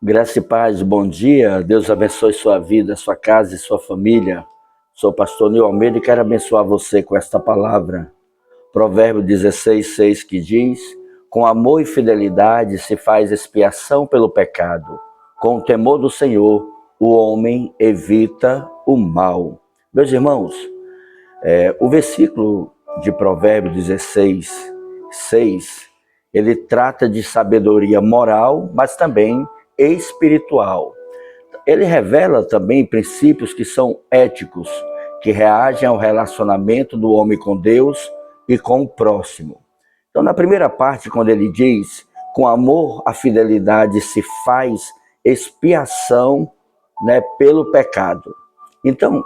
Graça e paz, bom dia. Deus abençoe sua vida, sua casa e sua família. Sou o pastor Nil Almeida e quero abençoar você com esta palavra. Provérbio 16:6 que diz: com amor e fidelidade se faz expiação pelo pecado. Com o temor do Senhor, o homem evita o mal. Meus irmãos, o versículo de Provérbio 16:6, ele trata de sabedoria moral, mas também espiritual. Ele revela também princípios que são éticos, que reagem ao relacionamento do homem com Deus e com o próximo. Então, na primeira parte, quando ele diz: com amor a fidelidade se faz expiação, pelo pecado. Então,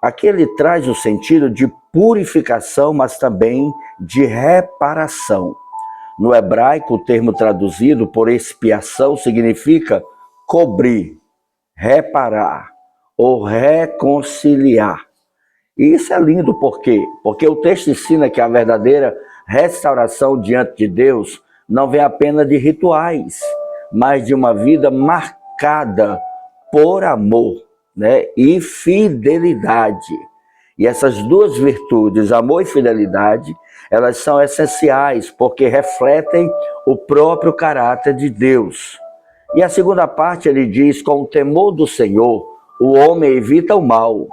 aqui ele traz o sentido de purificação, mas também de reparação. No hebraico, o termo traduzido por expiação significa cobrir, reparar ou reconciliar. E isso é lindo, por quê? Porque o texto ensina que a verdadeira restauração diante de Deus não vem apenas de rituais, mas de uma vida marcada por amor, e fidelidade. E essas duas virtudes, amor e fidelidade, elas são essenciais porque refletem o próprio caráter de Deus. E a segunda parte ele diz: com o temor do Senhor, o homem evita o mal.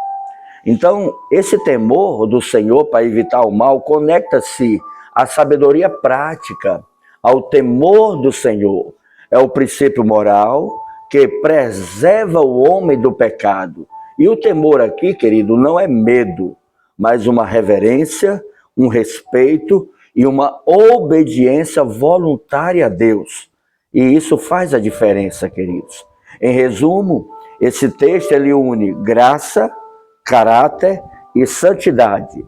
Então, esse temor do Senhor para evitar o mal conecta-se à sabedoria prática, ao temor do Senhor. É o princípio moral que preserva o homem do pecado. E o temor aqui, querido, não é medo, mas uma reverência, um respeito e uma obediência voluntária a Deus. E isso faz a diferença, queridos. Em resumo, esse texto ele une graça, caráter e santidade.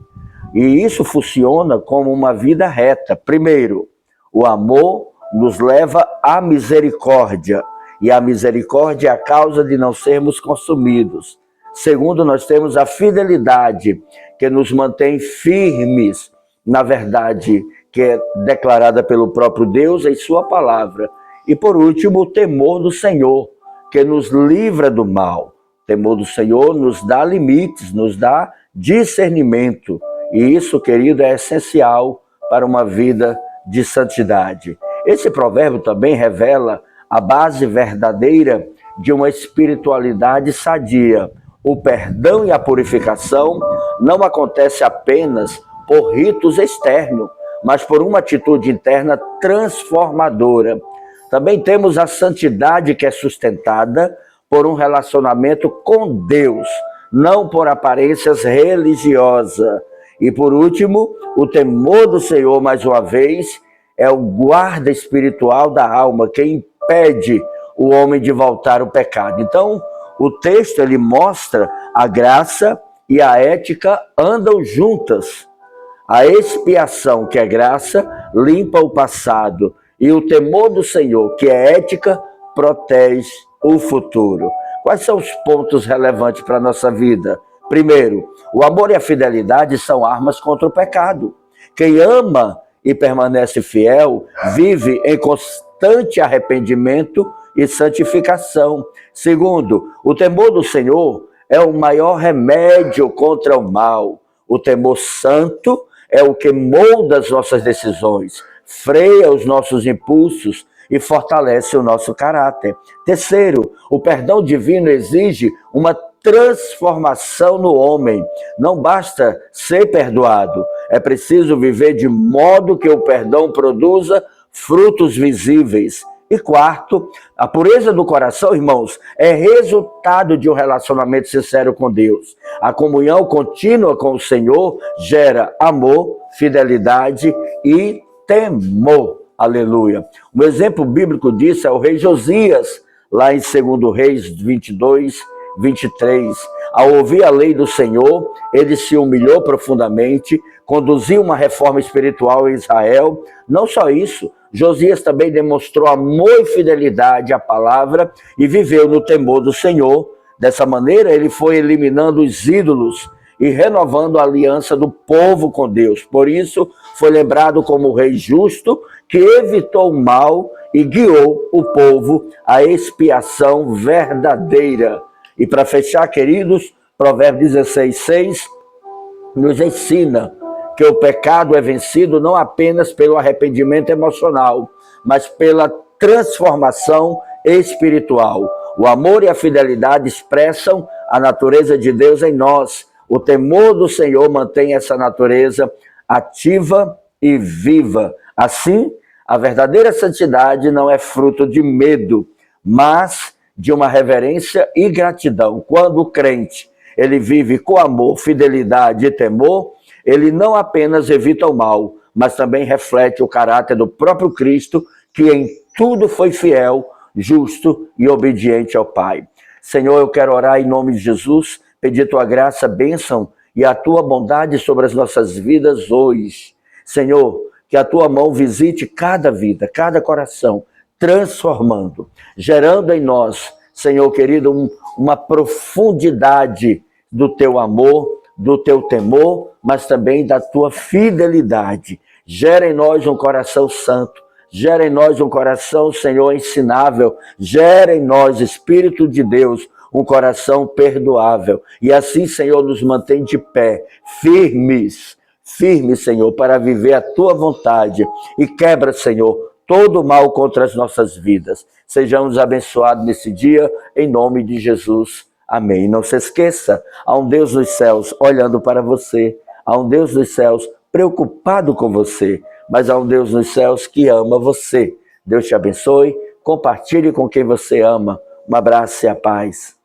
E isso funciona como uma vida reta. Primeiro, o amor nos leva à misericórdia. E a misericórdia é a causa de não sermos consumidos. Segundo, nós temos a fidelidade, que nos mantém firmes na verdade que é declarada pelo próprio Deus em sua palavra. E por último, o temor do Senhor, que nos livra do mal. O temor do Senhor nos dá limites, nos dá discernimento. E isso, querido, é essencial para uma vida de santidade. Esse provérbio também revela a base verdadeira de uma espiritualidade sadia. O perdão e a purificação não acontece apenas por ritos externos, mas por uma atitude interna transformadora. Também temos a santidade que é sustentada por um relacionamento com Deus, não por aparências religiosas. E por último, o temor do Senhor, mais uma vez, é o guarda espiritual da alma, que impede o homem de voltar ao pecado. Então, o texto ele mostra a graça e a ética andam juntas. A expiação, que é graça, limpa o passado. E o temor do Senhor, que é ética, protege o futuro. Quais são os pontos relevantes para a nossa vida? Primeiro, o amor e a fidelidade são armas contra o pecado. Quem ama e permanece fiel, vive em constante arrependimento e santificação. Segundo, o temor do Senhor é o maior remédio contra o mal. O temor santo é o que molda as nossas decisões, freia os nossos impulsos e fortalece o nosso caráter. Terceiro, o perdão divino exige uma transformação no homem. Não basta ser perdoado, é preciso viver de modo que o perdão produza frutos visíveis. E quarto, a pureza do coração, irmãos, é resultado de um relacionamento sincero com Deus. A comunhão contínua com o Senhor gera amor, fidelidade e temor. Aleluia. Um exemplo bíblico disso é o rei Josias, lá em 2 Reis 22:23. Ao ouvir a lei do Senhor, ele se humilhou profundamente, conduziu uma reforma espiritual em Israel. Não só isso, Josias também demonstrou amor e fidelidade à palavra e viveu no temor do Senhor. Dessa maneira, ele foi eliminando os ídolos e renovando a aliança do povo com Deus. Por isso, foi lembrado como o rei justo que evitou o mal e guiou o povo à expiação verdadeira. E para fechar, queridos, Provérbios 16:6 nos ensina que o pecado é vencido não apenas pelo arrependimento emocional, mas pela transformação espiritual. O amor e a fidelidade expressam a natureza de Deus em nós. O temor do Senhor mantém essa natureza ativa e viva. Assim, a verdadeira santidade não é fruto de medo, mas de uma reverência e gratidão. Quando o crente ele vive com amor, fidelidade e temor, ele não apenas evita o mal, mas também reflete o caráter do próprio Cristo, que em tudo foi fiel, justo e obediente ao Pai. Senhor, eu quero orar em nome de Jesus, pedir tua graça, bênção e a tua bondade sobre as nossas vidas hoje. Senhor, que a tua mão visite cada vida, cada coração, transformando, gerando em nós, Senhor querido, uma profundidade do teu amor, do teu temor, mas também da tua fidelidade. Gera em nós um coração santo, gera em nós um coração, Senhor, ensinável, gera em nós, Espírito de Deus, um coração perdoável. E assim, Senhor, nos mantém de pé, firmes, Senhor, para viver a tua vontade. E quebra, Senhor, todo o mal contra as nossas vidas. Sejamos abençoados nesse dia, em nome de Jesus. Amém. Não se esqueça, há um Deus nos céus olhando para você, há um Deus nos céus preocupado com você, mas há um Deus nos céus que ama você. Deus te abençoe, compartilhe com quem você ama. Um abraço e a paz.